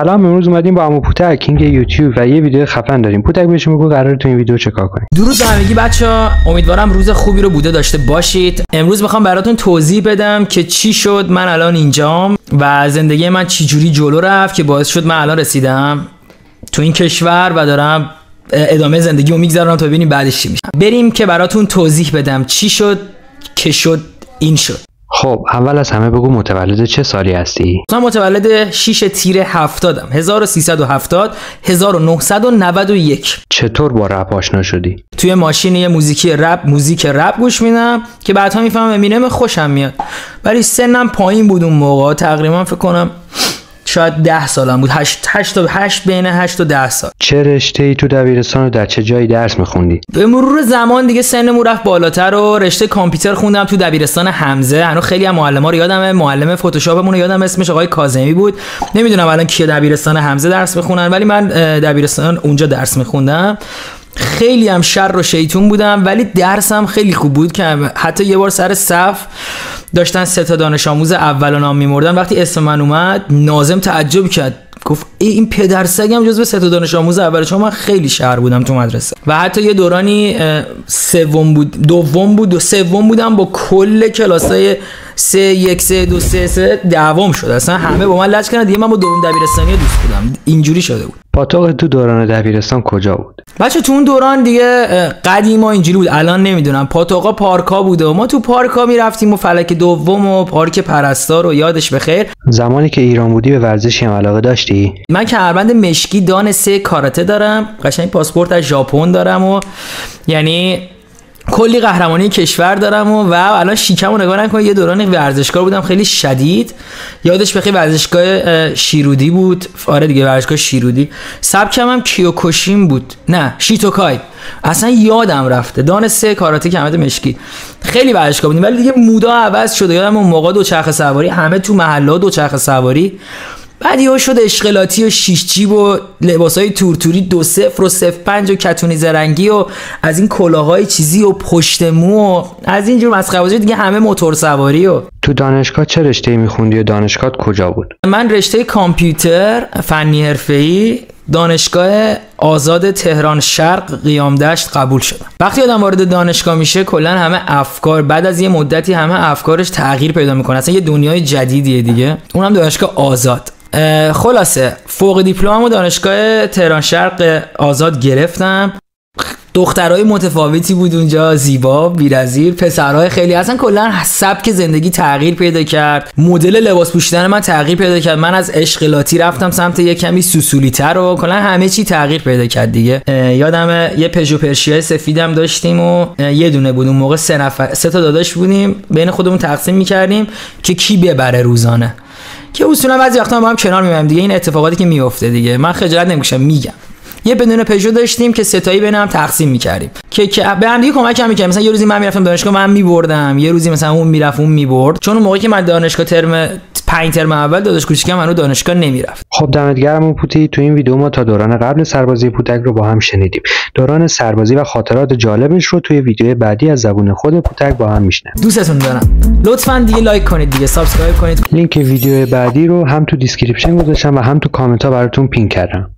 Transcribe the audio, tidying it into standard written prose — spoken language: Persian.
سلام، امروز اومدیم با عمو پوتک کینگ یوتیوب و یه ویدیو خفن داریم. پوتک بهش میگه قراره تو این ویدیو چه کار کنیم. درود همگی بچه‌ها، امیدوارم روز خوبی رو بوده داشته باشید. امروز میخوام براتون توضیح بدم که چی شد من الان اینجام و زندگی من چی جوری جلو رفت که باعث شد من الان رسیدم تو این کشور و دارم ادامه زندگیمو میگذرونم تا ببینیم بعدش چی میشه. بریم که براتون توضیح بدم چی شد که شد این شد. خب اول از همه بگو متولد چه سالی هستی؟ من متولد 6 تیر 70م، 1370 1991. چطور با رپ آشنا شدی؟ توی ماشین یه موزیک رپ گوش میدم که بعدها میفهمم امینم خوشم میاد، ولی سنم پایین بود اون موقع، تقریبا فکر کنم شاید 10 سالم بود، 8 بین 8 تا 10 سال. چه رشته‌ای تو دبیرستان و در چه جایی درس میخوندی؟ به مرور زمان دیگه سنمون رفت بالاتر و رشته کامپیوتر خوندم تو دبیرستان حمزه. هنوز خیلی از معلم‌ها رو یادمه، معلم فتوشاپمون رو یادم اسمش آقای کاظمی بود. نمیدونم الان کیه دبیرستان حمزه درس میخونن، ولی من دبیرستان اونجا درس میخوندم. خیلی هم شر و شیطون بودم، ولی درسم خیلی خوب بود که حتی یه بار سر صف داشتن 3 تا دانش آموز اول نام میمردن. وقتی اسم من اومد ناظم تعجب کرد، گفت این پدر سگم جزو 3 تا دانش آموز اوله، چون من خیلی شر بودم تو مدرسه. و حتی یه دورانی دوم بودم با کل کلاسای 3 1 3 2 3 دوام شد. اصلا همه با من لج کردن دیگه، من با دوم دبیرستانی دوست بودم. اینجوری شده بود. پاتوق تو دوران دبیرستان کجا بود؟ بچه تو اون دوران دیگه قدیما اینجوری بود، الان نمیدونم. پاتوقا پارکا بوده و ما تو پارکا میرفتیم و فلک دوم و پارک پرستار و یادش بخیر. زمانی که ایران بودی به ورزشی هم علاقه داشتی؟ من کمربند مشکی دان 3 کاراته دارم، قشنگ پاسپورت از ژاپن دارم و یعنی کلی قهرمانی کشور دارم و الان شیکمو نگاه نکن. یه دورانی ورزشکار بودم خیلی شدید، یادش بخیر، ورزشگاه شیرودی بود. آره دیگه ورزشگاه شیرودی. سبکم هم کیوکوشین بود، نه شیتوکای، اصلا یادم رفته. دان 3 کاراته کمربند مشکی. خیلی ورزشکار بودیم، ولی دیگه مودا عوض شده. یادم اون موقع دوچرخه سواری، همه تو محلا دوچرخه سواری. بعد یهو شد اشغالاتی و شیش جیب و لباسای تورتوری 20 و 05 و کتونی زرنگی و از این کلاهای چیزی و پشت مو و از اینجور مسخره‌بازی دیگه، همه موتور سواری. و تو دانشگاه چه رشته‌ای می‌خوندی و دانشگاهت کجا بود؟ من رشته کامپیوتر فنی حرفه‌ای دانشگاه آزاد تهران شرق قیام دشت قبول شدم. وقتی آدم وارد دانشگاه میشه کلا همه افکار بعد از یه مدتی همه افکارش تغییر پیدا میکنه، اصلا یه دنیای جدیدیه دیگه. اونم دانشگاه آزاد. خلاصه فوق دیپلممو دانشگاه تهران شرق آزاد گرفتم. دخترای متفاوتی بود اونجا، زیبا بی‌نظیر، پسرای خیلی، اصلا کلا سبک زندگی تغییر پیدا کرد، مدل لباس پوشیدن من تغییر پیدا کرد. من از اشغالاتی رفتم سمت یه کمی سوسولی‌تر و کلا همه چی تغییر پیدا کرد دیگه. یادمه یه پژو پرشیای سفیدم داشتیم و یه دونه بود اون موقع، 3 تا داداش بودیم، بین خودمون تقسیم می‌کردیم که کی ببره روزانه، که اصولا بعضی وقتا ما هم کنار میایم دیگه. این اتفاقاتی که میفته دیگه، من خجالت نمیکشم میگم. یه بدون پژو داشتیم که 3 تایی بینم تقسیم می‌کردیم که به هم دیگه کمک می‌کردیم. مثلا یه روزی من میرفتم دانشگاه من می‌بردم، یه روزی مثلا اون میرفت اون می‌برد، چون اون موقعی که من دانشگاه 5 ترم اول داداش کوچیکم هنوز دانشگاه نمیرفت. خب دمت گرم پوتی. تو این ویدیو ما تا دوران قبل سربازی پوتک رو با هم شنیدیم. دوران سربازی و خاطرات جالبش رو توی ویدیو بعدی از زبون خود پوتک با هم میشنویم. دوستتون دارم. لطفاً دیگه لایک کنید، دیگه سابسکرایب کنید. لینک ویدیو بعدی رو هم تو دیسکریپشن گذاشتم و هم تو کامنت ها براتون پین کردم.